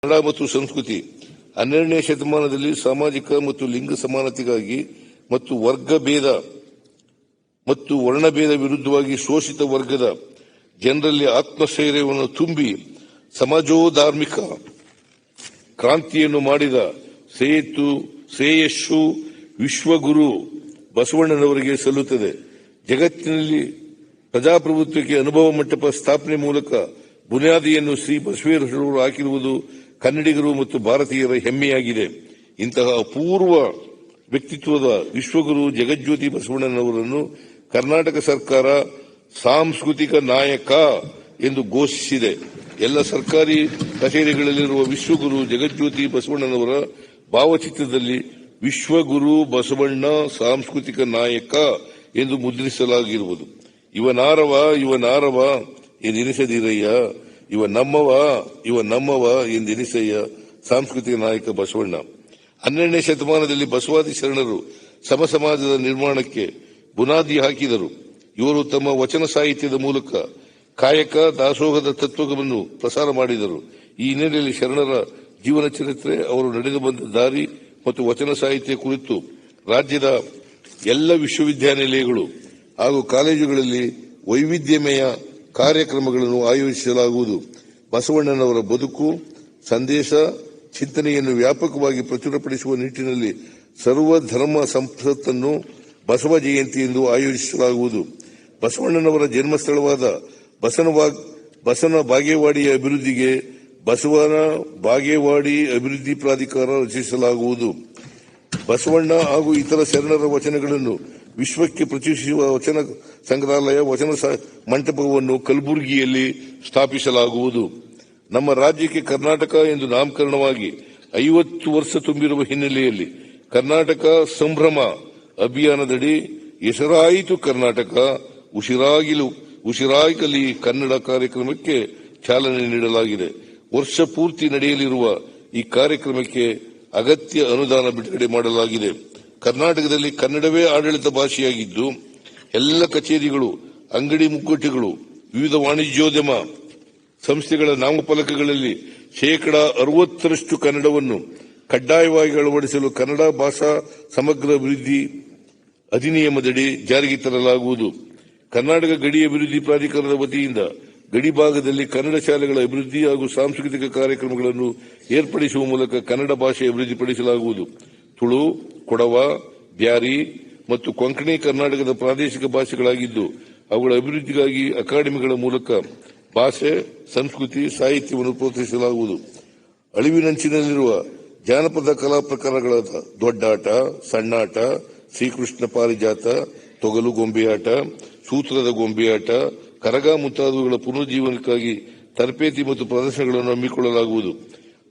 ಕನ್ನಡ ಮತ್ತು ಸಂಸ್ಕೃತಿ 12ನೇ ಶತಮಾನದಲ್ಲಿ ಸಾಮಾಜಿಕ ಮತ್ತು ಲಿಂಗ ಸಮಾನತೆಗಾಗಿ ಮತ್ತು ವರ್ಗಭೇದ ಮತ್ತು ವರ್ಣಭೇದ ವಿರುದ್ಧವಾಗಿ ಶೋಷಿತ ವರ್ಗದ ಜನರಲ್ಲಿ ಆತ್ಮಸ್ಥೈರ್ಯವನ್ನು ತುಂಬಿ ಸಮಾಜೋಧಾರ್ಮಿಕ ಕ್ರಾಂತಿಯನ್ನು ಮಾಡಿದ ಶ್ರೇಯಸ್ಸು ವಿಶ್ವಗುರು ಬಸವಣ್ಣನವರಿಗೆ ಸಲ್ಲುತ್ತದೆ. ಜಗತ್ತಿನಲ್ಲಿ ಪ್ರಜಾಪ್ರಭುತ್ವಕ್ಕೆ ಅನುಭವ ಮಂಟಪ ಸ್ಥಾಪನೆ ಮೂಲಕ ಬುನಿಯಾದಿಯನ್ನು ಶ್ರೀ ಬಸವೇಶ್ವರರು ಹಾಕಿರುವುದು ಕನ್ನಡಿಗರು ಮತ್ತು ಭಾರತೀಯರ ಹೆಮ್ಮೆಯಾಗಿದೆ. ಇಂತಹ ಅಪೂರ್ವ ವ್ಯಕ್ತಿತ್ವದ ವಿಶ್ವಗುರು ಜಗಜ್ಯೋತಿ ಬಸವಣ್ಣನವರನ್ನು ಕರ್ನಾಟಕ ಸರ್ಕಾರ ಸಾಂಸ್ಕೃತಿಕ ನಾಯಕ ಎಂದು ಘೋಷಿಸಿದೆ. ಎಲ್ಲ ಸರ್ಕಾರಿ ಕಚೇರಿಗಳಲ್ಲಿರುವ ವಿಶ್ವಗುರು ಜಗಜ್ಯೋತಿ ಬಸವಣ್ಣನವರ ಭಾವಚಿತ್ರದಲ್ಲಿ ವಿಶ್ವಗುರು ಬಸವಣ್ಣ ಸಾಂಸ್ಕೃತಿಕ ನಾಯಕ ಎಂದು ಮುದ್ರಿಸಲಾಗಿರುವುದು. ಇವನಾರವ ಎಂದೆನಿಸದಿರಯ್ಯ, ಇವ ನಮ್ಮವ ಎಂದೆನಿಸಯ್ಯ ಸಾಂಸ್ಕೃತಿಕ ನಾಯಕ ಬಸವಣ್ಣ. 12ನೇ ಶತಮಾನದಲ್ಲಿ ಬಸವಾದಿ ಶರಣರು ಸಮ ಸಮಾಜದ ನಿರ್ಮಾಣಕ್ಕೆ ಬುನಾದಿ ಹಾಕಿದರು. ಇವರು ತಮ್ಮ ವಚನ ಸಾಹಿತ್ಯದ ಮೂಲಕ ಕಾಯಕ ದಾಸೋಹದ ತತ್ವವನ್ನು ಪ್ರಸಾರ ಮಾಡಿದರು. ಈ ಹಿನ್ನೆಲೆಯಲ್ಲಿ ಶರಣರ ಜೀವನ ಚರಿತ್ರೆ, ಅವರು ನಡೆದು ಬಂದ ದಾರಿ ಮತ್ತು ವಚನ ಸಾಹಿತ್ಯ ಕುರಿತು ರಾಜ್ಯದ ಎಲ್ಲ ವಿಶ್ವವಿದ್ಯಾನಿಲಯಗಳು ಹಾಗೂ ಕಾಲೇಜುಗಳಲ್ಲಿ ವೈವಿಧ್ಯಮಯ ಕಾರ್ಯಕ್ರಮಗಳನ್ನು ಆಯೋಜಿಸಲಾಗುವುದು. ಬಸವಣ್ಣನವರ ಬದುಕು, ಸಂದೇಶ, ಚಿಂತನೆಯನ್ನು ವ್ಯಾಪಕವಾಗಿ ಪ್ರಚುರಪಡಿಸುವ ನಿಟ್ಟಿನಲ್ಲಿ ಸರ್ವಧರ್ಮ ಸಂಸತ್ತನ್ನು ಬಸವ ಜಯಂತಿ ಎಂದು ಆಯೋಜಿಸಲಾಗುವುದು. ಬಸವಣ್ಣನವರ ಜನ್ಮಸ್ಥಳವಾದ ಬಸವನ ಬಾಗೇವಾಡಿಯ ಅಭಿವೃದ್ಧಿಗೆ ಬಸವನ ಬಾಗೇವಾಡಿ ಅಭಿವೃದ್ಧಿ ಪ್ರಾಧಿಕಾರ ರಚಿಸಲಾಗುವುದು. ಬಸವಣ್ಣ ಹಾಗೂ ಇತರ ಶರಣರ ವಚನಗಳನ್ನು ವಿಶ್ವಕ್ಕೆ ಪ್ರಚುರಿಸುವ ವಚನ ಸಂಗ್ರಹಾಲಯ, ವಚನ ಮಂಟಪವನ್ನು ಕಲಬುರಗಿಯಲ್ಲಿ ಸ್ಥಾಪಿಸಲಾಗುವುದು. ನಮ್ಮ ರಾಜ್ಯಕ್ಕೆ ಕರ್ನಾಟಕ ಎಂದು ನಾಮಕರಣವಾಗಿ 50 ವರ್ಷ ತುಂಬಿರುವ ಹಿನ್ನೆಲೆಯಲ್ಲಿ ಕರ್ನಾಟಕ ಸಂಭ್ರಮ ಅಭಿಯಾನದಡಿ ಹೆಸರಾಯಿತು ಕರ್ನಾಟಕ ಉಸಿರಾಗಲಿ ಕನ್ನಡ ಕಾರ್ಯಕ್ರಮಕ್ಕೆ ಚಾಲನೆ ನೀಡಲಾಗಿದೆ. ವರ್ಷ ಪೂರ್ತಿ ನಡೆಯಲಿರುವ ಈ ಕಾರ್ಯಕ್ರಮಕ್ಕೆ ಅಗತ್ಯ ಅನುದಾನ ಬಿಡುಗಡೆ ಮಾಡಲಾಗಿದೆ. ಕರ್ನಾಟಕದಲ್ಲಿ ಕನ್ನಡವೇ ಆಡಳಿತ ಭಾಷೆಯಾಗಿದ್ದು, ಎಲ್ಲ ಕಚೇರಿಗಳು, ಅಂಗಡಿ ಮುಗ್ಗಟ್ಟುಗಳು, ವಿವಿಧ ವಾಣಿಜ್ಯೋದ್ಯಮ ಸಂಸ್ಥೆಗಳ ನಾಮಫಲಕಗಳಲ್ಲಿ 60% ಕನ್ನಡವನ್ನು ಕಡ್ಡಾಯವಾಗಿ ಅಳವಡಿಸಲು ಕನ್ನಡ ಭಾಷಾ ಸಮಗ್ರ ಅಭಿವೃದ್ಧಿ ಅಧಿನಿಯಮದಡಿ ಜಾರಿಗೆ ತರಲಾಗುವುದು. ಕರ್ನಾಟಕ ಗಡಿ ಅಭಿವೃದ್ಧಿ ಪ್ರಾಧಿಕಾರದ ವತಿಯಿಂದ ಗಡಿ ಭಾಗದಲ್ಲಿ ಕನ್ನಡ ಶಾಲೆಗಳ ಅಭಿವೃದ್ಧಿ ಹಾಗೂ ಸಾಂಸ್ಕೃತಿಕ ಕಾರ್ಯಕ್ರಮಗಳನ್ನು ಏರ್ಪಡಿಸುವ ಮೂಲಕ ಕನ್ನಡ ಭಾಷೆ ಅಭಿವೃದ್ಧಿಪಡಿಸಲಾಗುವುದು. ತುಳು, ಕೊಡವ, ಬ್ಯಾರಿ ಮತ್ತು ಕೊಂಕಣಿ ಕರ್ನಾಟಕದ ಪ್ರಾದೇಶಿಕ ಭಾಷೆಗಳಾಗಿದ್ದು, ಅವುಗಳ ಅಭಿವೃದ್ಧಿಗಾಗಿ ಅಕಾಡೆಮಿಗಳ ಮೂಲಕ ಭಾಷೆ, ಸಂಸ್ಕೃತಿ, ಸಾಹಿತ್ಯವನ್ನು ಪ್ರೋತ್ಸಾಹಿಸಲಾಗುವುದು. ಅಳಿವಿನಂಚಿನಲ್ಲಿರುವ ಜಾನಪದ ಕಲಾ ಪ್ರಕಾರಗಳಾದ ದೊಡ್ಡಾಟ, ಸಣ್ಣಾಟ, ಶ್ರೀಕೃಷ್ಣ ಪಾರಿಜಾತ, ತೊಗಲು ಗೊಂಬೆಯಾಟ, ಸೂತ್ರದ ಗೊಂಬೆಯಾಟ, ಕರಗ ಮುಂತಾದವುಗಳ ಪುನರುಜ್ಜೀವನಕ್ಕಾಗಿ ತರಬೇತಿ ಮತ್ತು ಪ್ರದರ್ಶನಗಳನ್ನು ಹಮ್ಮಿಕೊಳ್ಳಲಾಗುವುದು.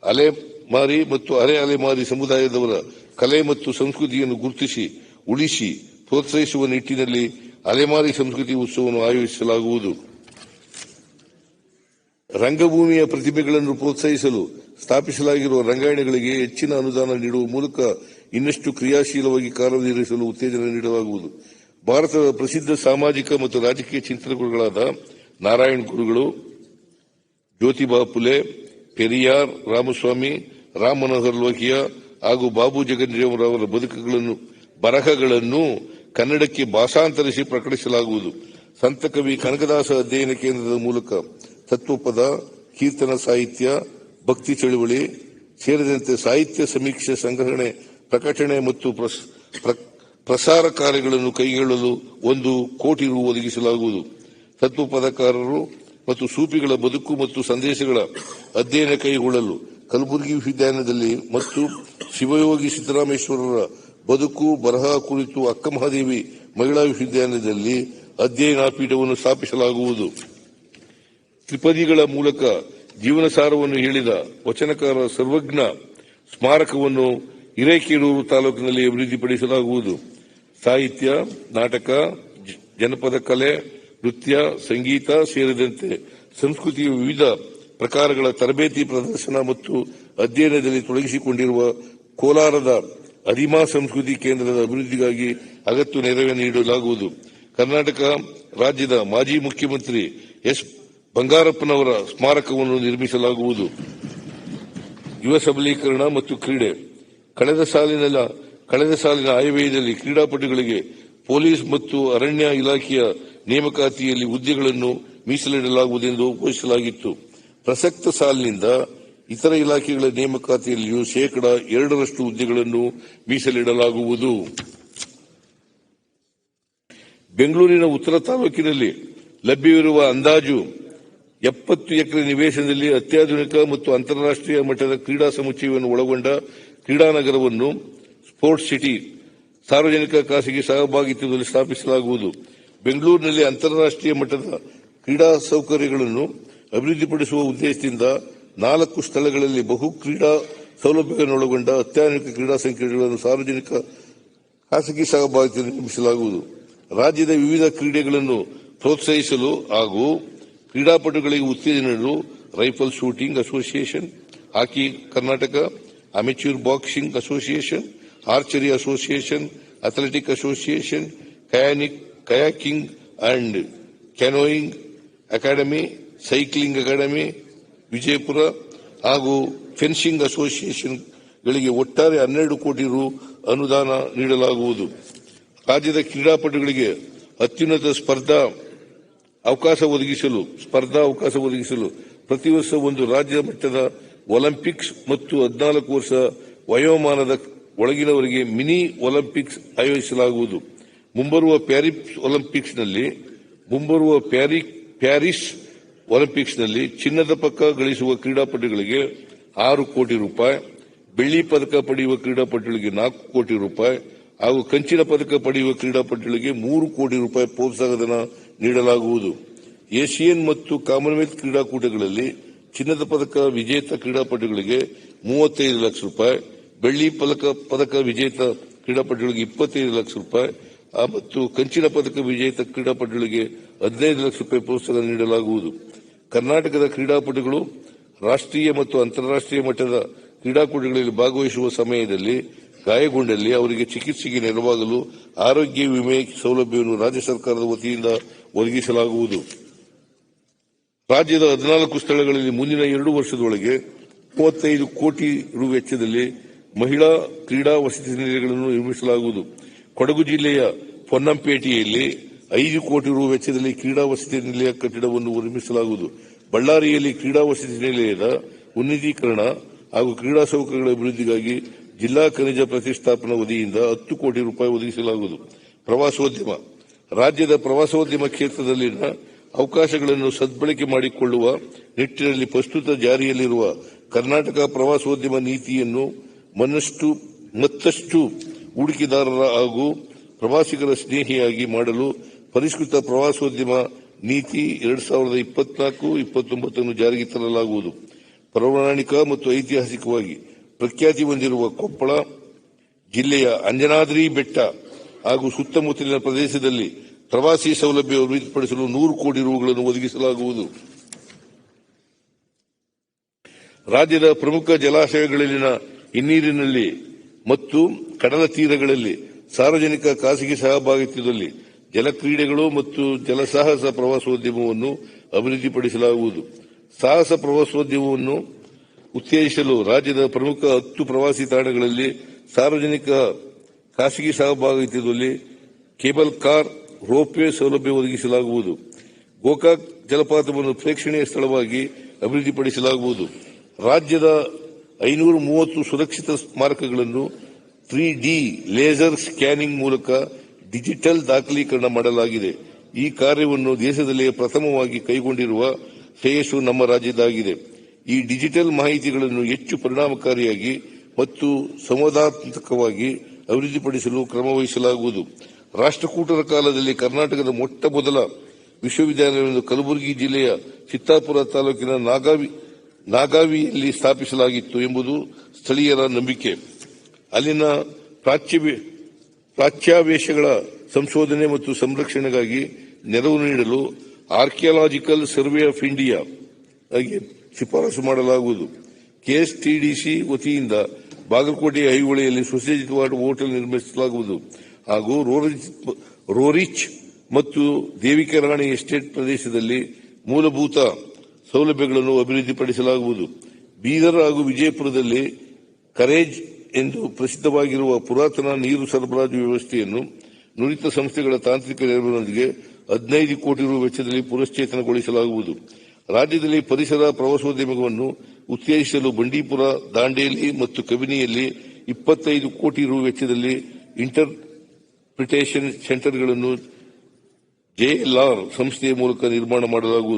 ಅಲೆಮಾರಿ ಮತ್ತು ಅರೆ ಅಲೆಮಾರಿ ಸಮುದಾಯದವರ ಕಲೆ ಮತ್ತು ಸಂಸ್ಕೃತಿಯನ್ನು ಗುರುತಿಸಿ ಉಳಿಸಿ ಪ್ರೋತ್ಸಾಹಿಸುವ ನಿಟ್ಟಿನಲ್ಲಿ ಅಲೆಮಾರಿ ಸಂಸ್ಕೃತಿ ಉತ್ಸವವನ್ನು ಆಯೋಜಿಸಲಾಗುವುದು. ರಂಗಭೂಮಿಯ ಪ್ರತಿಭೆಗಳನ್ನು ಪ್ರೋತ್ಸಾಹಿಸಲು ಸ್ಥಾಪಿಸಲಾಗಿರುವ ರಂಗಾಯಣಗಳಿಗೆ ಹೆಚ್ಚಿನ ಅನುದಾನ ನೀಡುವ ಮೂಲಕ ಇನ್ನಷ್ಟು ಕ್ರಿಯಾಶೀಲವಾಗಿ ಕಾರ್ಯನಿರ್ವಹಿಸಲು ಉತ್ತೇಜನ ನೀಡಲಾಗುವುದು. ಭಾರತದ ಪ್ರಸಿದ್ಧ ಸಾಮಾಜಿಕ ಮತ್ತು ರಾಜಕೀಯ ಚಿಂತಕರುಗಳಾದ ನಾರಾಯಣ ಗುರುಗಳು, ಜ್ಯೋತಿಬಾ ಫುಲೆ, ಪೆರಿಯಾರ್, ರಾಮಸ್ವಾಮಿ, ರಾಮ್ ಮನೋಹರ್ ಲೋಹಿಯಾ ಹಾಗೂ ಬಾಬು ಜಗಜೀವನ್ ಅವರ ಬರಹಗಳನ್ನು ಕನ್ನಡಕ್ಕೆ ಭಾಷಾಂತರಿಸಿ ಪ್ರಕಟಿಸಲಾಗುವುದು. ಸಂತ ಕವಿ ಕನಕದಾಸ ಅಧ್ಯಯನ ಕೇಂದ್ರದ ಮೂಲಕ ತತ್ವಪದ, ಕೀರ್ತನ ಸಾಹಿತ್ಯ, ಭಕ್ತಿ ಚಳುವಳಿ ಸೇರಿದಂತೆ ಸಾಹಿತ್ಯ ಸಮೀಕ್ಷೆ, ಸಂಗ್ರಹಣೆ, ಪ್ರಕಟಣೆ ಮತ್ತು ಪ್ರಸಾರ ಕಾರ್ಯಗಳನ್ನು ಕೈಗೊಳ್ಳಲು 1 ಕೋಟಿ ರು ಒದಗಿಸಲಾಗುವುದು. ತತ್ವಪದಕಾರರು ಮತ್ತು ಸೂಫಿಗಳ ಬದುಕು ಮತ್ತು ಸಂದೇಶಗಳ ಅಧ್ಯಯನ ಕೈಗೊಳ್ಳಲು ಕಲಬುರಗಿ ವಿಶ್ವವಿದ್ಯಾಲಯದಲ್ಲಿ ಮತ್ತು ಶಿವಯೋಗಿ ಸಿದ್ದರಾಮೇಶ್ವರರ ಬದುಕು ಬರಹ ಕುರಿತು ಅಕ್ಕಮಹಾದೇವಿ ಮಹಿಳಾ ವಿಶ್ವವಿದ್ಯಾಲಯದಲ್ಲಿ ಅಧ್ಯಯನ ಪೀಠವನ್ನು ಸ್ಥಾಪಿಸಲಾಗುವುದು. ತ್ರಿಪದಿಗಳ ಮೂಲಕ ಜೀವನ ಸಾರವನ್ನು ಹೇಳಿದ ವಚನಕಾರ ಸರ್ವಜ್ಞ ಸ್ಮಾರಕವನ್ನು ಹಿರೇಕೆರೂರು ತಾಲೂಕಿನಲ್ಲಿ ಅಭಿವೃದ್ಧಿಪಡಿಸಲಾಗುವುದು. ಸಾಹಿತ್ಯ, ನಾಟಕ, ಜನಪದ ಕಲೆ, ನೃತ್ಯ, ಸಂಗೀತ ಸೇರಿದಂತೆ ಸಂಸ್ಕೃತಿಯ ವಿವಿಧ ಪ್ರಕಾರಗಳ ತರಬೇತಿ, ಪ್ರದರ್ಶನ ಮತ್ತು ಅಧ್ಯಯನದಲ್ಲಿ ತೊಡಗಿಸಿಕೊಂಡಿರುವ ಕೋಲಾರದ ಅದಿಮಾ ಸಂಸ್ಕೃತಿ ಕೇಂದ್ರದ ಅಭಿವೃದ್ಧಿಗಾಗಿ ಅಗತ್ಯ ನೆರವು ನೀಡಲಾಗುವುದು. ಕರ್ನಾಟಕ ರಾಜ್ಯದ ಮಾಜಿ ಮುಖ್ಯಮಂತ್ರಿ ಎಸ್. ಬಂಗಾರಪ್ಪನವರ ಸ್ಮಾರಕವನ್ನು ನಿರ್ಮಿಸಲಾಗುವುದು. ಯುವ ಸಬಲೀಕರಣ ಮತ್ತು ಕ್ರೀಡೆ. ಕಳೆದ ಸಾಲಿನ ಆಯವ್ಯಯದಲ್ಲಿ ಕ್ರೀಡಾಪಟುಗಳಿಗೆ ಪೊಲೀಸ್ ಮತ್ತು ಅರಣ್ಯ ಇಲಾಖೆಯ ನೇಮಕಾತಿಯಲ್ಲಿ ಹುದ್ದೆಗಳನ್ನು ಮೀಸಲಿಡಲಾಗುವುದೆಂದು ಘೋಷಿಸಲಾಗಿತ್ತು. ಪ್ರಸಕ್ತ ಸಾಲಿನಿಂದ ಇತರ ಇಲಾಖೆಗಳ ನೇಮಕಾತಿಯಲ್ಲಿಯೂ 2% ಹುದ್ದೆಗಳನ್ನು ಮೀಸಲಿಡಲಾಗುವುದು. ಬೆಂಗಳೂರಿನ ಉತ್ತರ ತಾಲೂಕಿನಲ್ಲಿ ಲಭ್ಯವಿರುವ ಅಂದಾಜು 70 ಎಕರೆ ನಿವೇಶನದಲ್ಲಿ ಅತ್ಯಾಧುನಿಕ ಮತ್ತು ಅಂತಾರಾಷ್ಟ್ರೀಯ ಮಟ್ಟದ ಕ್ರೀಡಾ ಸಮುಚ್ಚಯವನ್ನು ಒಳಗೊಂಡ ಕ್ರೀಡಾನಗರವನ್ನು ಸ್ಪೋರ್ಟ್ಸ್ ಸಿಟಿ ಸಾರ್ವಜನಿಕ ಖಾಸಗಿ ಸಹಭಾಗಿತ್ವದಲ್ಲಿ ಸ್ಥಾಪಿಸಲಾಗುವುದು. ಬೆಂಗಳೂರಿನಲ್ಲಿ ಅಂತಾರಾಷ್ಟ್ರೀಯ ಮಟ್ಟದ ಕ್ರೀಡಾ ಸೌಕರ್ಯಗಳನ್ನು ಅಭಿವೃದ್ಧಿಪಡಿಸುವ ಉದ್ದೇಶದಿಂದ 4 ಸ್ಥಳಗಳಲ್ಲಿ ಬಹು ಕ್ರೀಡಾ ಸೌಲಭ್ಯಗಳನ್ನೊಳಗೊಂಡ ಅತ್ಯಾಧುನಿಕ ಕ್ರೀಡಾ ಸಂಕೀರ್ಣಗಳನ್ನು ಸಾರ್ವಜನಿಕ ಖಾಸಗಿ ಸಹಭಾಗಿತ್ವದಲ್ಲಿ ನಿರ್ಮಿಸಲಾಗುವುದು. ರಾಜ್ಯದ ವಿವಿಧ ಕ್ರೀಡೆಗಳನ್ನು ಪ್ರೋತ್ಸಾಹಿಸಲು ಹಾಗೂ ಕ್ರೀಡಾಪಟುಗಳಿಗೆ ಉತ್ತೇಜನ ನೀಡಲು rifle shooting association, hockey Karnataka, amateur boxing association, archery association, athletic association, kayaking and canoeing academy, cycling academy Vijayapura ಹಾಗೂ ಫೆನ್ಸಿಂಗ್ ಅಸೋಸಿಯೇಷನ್ಗಳಿಗೆ ಒಟ್ಟಾರೆ 12 ಕೋಟಿ ರು ಅನುದಾನ ನೀಡಲಾಗುವುದು. ರಾಜ್ಯದ ಕ್ರೀಡಾಪಟುಗಳಿಗೆ ಅತ್ಯುನ್ನತ ಸ್ಪರ್ಧಾ ಅವಕಾಶ ಒದಗಿಸಲು ಪ್ರತಿ ವರ್ಷ ಒಂದು ರಾಜ್ಯ ಮಟ್ಟದ ಒಲಿಂಪಿಕ್ಸ್ ಮತ್ತು 14 ವರ್ಷ ವಯೋಮಾನದ ಒಳಗಿನವರಿಗೆ ಮಿನಿ ಒಲಿಂಪಿಕ್ಸ್ ಆಯೋಜಿಸಲಾಗುವುದು. ಮುಂಬರುವ ಪ್ಯಾರಿಸ್ ಒಲಿಂಪಿಕ್ಸ್ನಲ್ಲಿ ಚಿನ್ನದ ಪದಕ ಗಳಿಸುವ ಕ್ರೀಡಾಪಟುಗಳಿಗೆ 6 ಕೋಟಿ ರೂಪಾಯಿ, ಬೆಳ್ಳಿ ಪದಕ ಪಡೆಯುವ ಕ್ರೀಡಾಪಟುಗಳಿಗೆ 4 ಕೋಟಿ ರೂಪಾಯಿ ಹಾಗೂ ಕಂಚಿನ ಪದಕ ಪಡೆಯುವ ಕ್ರೀಡಾಪಟುಗಳಿಗೆ 3 ಕೋಟಿ ರೂಪಾಯಿ ಪ್ರೋತ್ಸಾಹಧನ ನೀಡಲಾಗುವುದು. ಏಷಿಯನ್ ಮತ್ತು ಕಾಮನ್ವೆಲ್ತ್ ಕ್ರೀಡಾಕೂಟಗಳಲ್ಲಿ ಚಿನ್ನದ ಪದಕ ವಿಜೇತ ಕ್ರೀಡಾಪಟುಗಳಿಗೆ 35 ಲಕ್ಷ ರೂಪಾಯಿ, ಬೆಳ್ಳಿ ಪದಕ ವಿಜೇತ ಕ್ರೀಡಾಪಟುಗಳಿಗೆ 25 ಲಕ್ಷ ರೂಪಾಯಿ ಮತ್ತು ಕಂಚಿನ ಪದಕ ವಿಜೇತ ಕ್ರೀಡಾಪಟುಗಳಿಗೆ 15 ಲಕ್ಷ ರೂಪಾಯಿ ಪ್ರೋತ್ಸಾಹ ನೀಡಲಾಗುವುದು. ಕರ್ನಾಟಕದ ಕ್ರೀಡಾಪಟುಗಳು ರಾಷ್ಟ್ರೀಯ ಮತ್ತು ಅಂತಾರಾಷ್ಟ್ರೀಯ ಮಟ್ಟದ ಕ್ರೀಡಾಕೂಟಗಳಲ್ಲಿ ಭಾಗವಹಿಸುವ ಸಮಯದಲ್ಲಿ ಗಾಯಗೊಂಡಲ್ಲಿ ಅವರಿಗೆ ಚಿಕಿತ್ಸೆಗೆ ನೆರವಾಗಲು ಆರೋಗ್ಯ ವಿಮೆ ಸೌಲಭ್ಯವನ್ನು ರಾಜ್ಯ ಸರ್ಕಾರದ ವತಿಯಿಂದ ಒದಗಿಸಲಾಗುವುದು. ರಾಜ್ಯದ 14 ಸ್ಥಳಗಳಲ್ಲಿ ಮುಂದಿನ 2 ವರ್ಷದೊಳಗೆ 35 ಕೋಟಿ ರು ವೆಚ್ಚದಲ್ಲಿ ಮಹಿಳಾ ಕ್ರೀಡಾ ವಸತಿ ನಿಲಯಗಳನ್ನು ನಿರ್ಮಿಸಲಾಗುವುದು. ಕೊಡಗು ಜಿಲ್ಲೆಯ ಪೊನ್ನಂಪೇಟೆಯಲ್ಲಿ 5 ಕೋಟಿ ರು ವೆಚ್ಚದಲ್ಲಿ ಕ್ರೀಡಾ ವಸತಿ ನಿಲಯ ಕಟ್ಟಡವನ್ನು ನಿರ್ಮಿಸಲಾಗುವುದು. ಬಳ್ಳಾರಿಯಲ್ಲಿ ಕ್ರೀಡಾ ವಸತಿ ನಿಲಯದ ಉನ್ನತೀಕರಣ ಹಾಗೂ ಕ್ರೀಡಾ ಸೌಕರ್ಯಗಳ ಅಭಿವೃದ್ಧಿಗಾಗಿ ಜಿಲ್ಲಾ ಖನಿಜ ಪ್ರತಿಷ್ಠಾಪನಾ ವತಿಯಿಂದ 10 ಕೋಟಿ ರೂಪಾಯಿ ಒದಗಿಸಲಾಗುವುದು. ಪ್ರವಾಸೋದ್ಯಮ. ರಾಜ್ಯದ ಪ್ರವಾಸೋದ್ಯಮ ಕ್ಷೇತ್ರದಲ್ಲಿನ ಅವಕಾಶಗಳನ್ನು ಸದ್ಬಳಕೆ ಮಾಡಿಕೊಳ್ಳುವ ನಿಟ್ಟಿನಲ್ಲಿ ಪ್ರಸ್ತುತ ಜಾರಿಯಲ್ಲಿರುವ ಕರ್ನಾಟಕ ಪ್ರವಾಸೋದ್ಯಮ ನೀತಿಯನ್ನು ಮತ್ತಷ್ಟು ಹೂಡಿಕೆದಾರರ ಹಾಗೂ ಪ್ರವಾಸಿಗರ ಸ್ನೇಹಿಯಾಗಿ ಮಾಡಲು ಪರಿಷ್ಕೃತ ಪ್ರವಾಸೋದ್ಯಮ ನೀತಿ 2024-29 ಜಾರಿಗೆ ತರಲಾಗುವುದು. ಪೌರಾಣಿಕ ಮತ್ತು ಐತಿಹಾಸಿಕವಾಗಿ ಪ್ರಖ್ಯಾತಿ ಹೊಂದಿರುವ ಕೊಪ್ಪಳ ಜಿಲ್ಲೆಯ ಅಂಜನಾದ್ರಿ ಬೆಟ್ಟ ಹಾಗೂ ಸುತ್ತಮುತ್ತಲಿನ ಪ್ರದೇಶದಲ್ಲಿ ಪ್ರವಾಸಿ ಸೌಲಭ್ಯ ಅಭಿವೃದ್ಧಿಪಡಿಸಲು 100 ಕೋಟಿ ರೂಗಳನ್ನು ಒದಗಿಸಲಾಗುವುದು. ರಾಜ್ಯದ ಪ್ರಮುಖ ಜಲಾಶಯಗಳಲ್ಲಿನ ಹಿನ್ನೀರಿನಲ್ಲಿ ಮತ್ತು ಕಡಲ ತೀರಗಳಲ್ಲಿ ಸಾರ್ವಜನಿಕ ಖಾಸಗಿ ಸಹಭಾಗಿತ್ವದಲ್ಲಿ ಜಲಕ್ರೀಡೆಗಳು ಮತ್ತು ಜಲಸಾಹಸ ಪ್ರವಾಸೋದ್ಯಮವನ್ನು ಅಭಿವೃದ್ಧಿಪಡಿಸಲಾಗುವುದು. ಸಾಹಸ ಪ್ರವಾಸೋದ್ಯಮವನ್ನು ಉತ್ತೇಜಿಸಲು ರಾಜ್ಯದ ಪ್ರಮುಖ 10 ಪ್ರವಾಸಿ ತಾಣಗಳಲ್ಲಿ ಸಾರ್ವಜನಿಕ ಖಾಸಗಿ ಸಹಭಾಗಿತ್ವದಲ್ಲಿ ಕೇಬಲ್ ಕಾರ್, ರೋಪ್ವೇ ಸೌಲಭ್ಯ ಒದಗಿಸಲಾಗುವುದು. ಗೋಕಾಕ್ ಜಲಪಾತವನ್ನು ಪ್ರೇಕ್ಷಣೀಯ ಸ್ಥಳವಾಗಿ ಅಭಿವೃದ್ಧಿಪಡಿಸಲಾಗುವುದು. ರಾಜ್ಯದ 530 ಸುರಕ್ಷಿತ ಸ್ಮಾರಕಗಳನ್ನು 3D ಲೇಸರ್ ಸ್ಕ್ಯಾನಿಂಗ್ ಮೂಲಕ ಡಿಜಿಟಲ್ ದಾಖಲೀಕರಣ ಮಾಡಲಾಗಿದೆ. ಈ ಕಾರ್ಯವನ್ನು ದೇಶದಲ್ಲಿಯೇ ಪ್ರಥಮವಾಗಿ ಕೈಗೊಂಡಿರುವ ಶ್ರೇಯಸ್ಸು ನಮ್ಮ ರಾಜ್ಯದಾಗಿದೆ. ಈ ಡಿಜಿಟಲ್ ಮಾಹಿತಿಗಳನ್ನು ಹೆಚ್ಚು ಪರಿಣಾಮಕಾರಿಯಾಗಿ ಮತ್ತು ಸಂವಾದಾತ್ಮಕವಾಗಿ ಅಭಿವೃದ್ಧಿಪಡಿಸಲು ಕ್ರಮವಹಿಸಲಾಗುವುದು. ರಾಷ್ಟ್ರಕೂಟರ ಕಾಲದಲ್ಲಿ ಕರ್ನಾಟಕದ ಮೊಟ್ಟ ಮೊದಲ ವಿಶ್ವವಿದ್ಯಾಲಯವನ್ನು ಕಲಬುರಗಿ ಜಿಲ್ಲೆಯ ಚಿತ್ತಾಪುರ ತಾಲೂಕಿನ ನಾಗಾವಿಯಲ್ಲಿ ಸ್ಥಾಪಿಸಲಾಗಿತ್ತು ಎಂಬುದು ಸ್ಥಳೀಯರ ನಂಬಿಕೆ. ಅಲ್ಲಿನ ಪ್ರಾಚ್ಯಾವೇಶಗಳ ಸಂಶೋಧನೆ ಮತ್ತು ಸಂರಕ್ಷಣೆಗಾಗಿ ನೆರವು ನೀಡಲು ಆರ್ಕಿಯಾಲಜಿಕಲ್ ಸರ್ವೆ ಆಫ್ ಇಂಡಿಯಾ ಶಿಫಾರಸು ಮಾಡಲಾಗುವುದು. ಕೆಎಸ್ಟಿಡಿಸಿ ವತಿಯಿಂದ ಬಾಗಲಕೋಟೆಯ ಐಹೊಳೆಯಲ್ಲಿ ಸುಸಜ್ಜಿತವಾದ ಹೋಟೆಲ್ ನಿರ್ಮಿಸಲಾಗುವುದು ಹಾಗೂ ರೋರಿಚ್ ಮತ್ತು ದೇವಿಕೆರಾಣಿ ಎಸ್ಟೇಟ್ ಪ್ರದೇಶದಲ್ಲಿ ಮೂಲಭೂತ ಸೌಲಭ್ಯಗಳನ್ನು ಅಭಿವೃದ್ಧಿಪಡಿಸಲಾಗುವುದು. ಬೀದರ್ ಹಾಗೂ ವಿಜಯಪುರದಲ್ಲಿ ಕರೇಜ್ ಎಂದು ಪ್ರಸಿದ್ಧವಾಗಿರುವ ಪುರಾತನ ನೀರು ಸರಬರಾಜು ವ್ಯವಸ್ಥೆಯನ್ನು ನುರಿತ ಸಂಸ್ಥೆಗಳ ತಾಂತ್ರಿಕ ನೆರವಿನೊಂದಿಗೆ 15 ಕೋಟಿ ರು ವೆಚ್ಚದಲ್ಲಿ ಪುನಶ್ಚೇತನಗೊಳಿಸಲಾಗುವುದು. ರಾಜ್ಯದಲ್ಲಿ ಪರಿಸರ ಪ್ರವಾಸೋದ್ಯಮವನ್ನು ಉತ್ತೇಜಿಸಲು ಬಂಡೀಪುರ, ದಾಂಡೇಲಿ ಮತ್ತು ಕಬಿನಿಯಲ್ಲಿ 25 ಕೋಟಿ ರು ವೆಚ್ಚದಲ್ಲಿ ಇಂಟರ್ಪ್ರಿಟೇಷನ್ ಸೆಂಟರ್ಗಳನ್ನು JLR ಸಂಸ್ಥೆಯ ಮೂಲಕ ನಿರ್ಮಾಣ ಮಾಡಲಾಗುವುದು.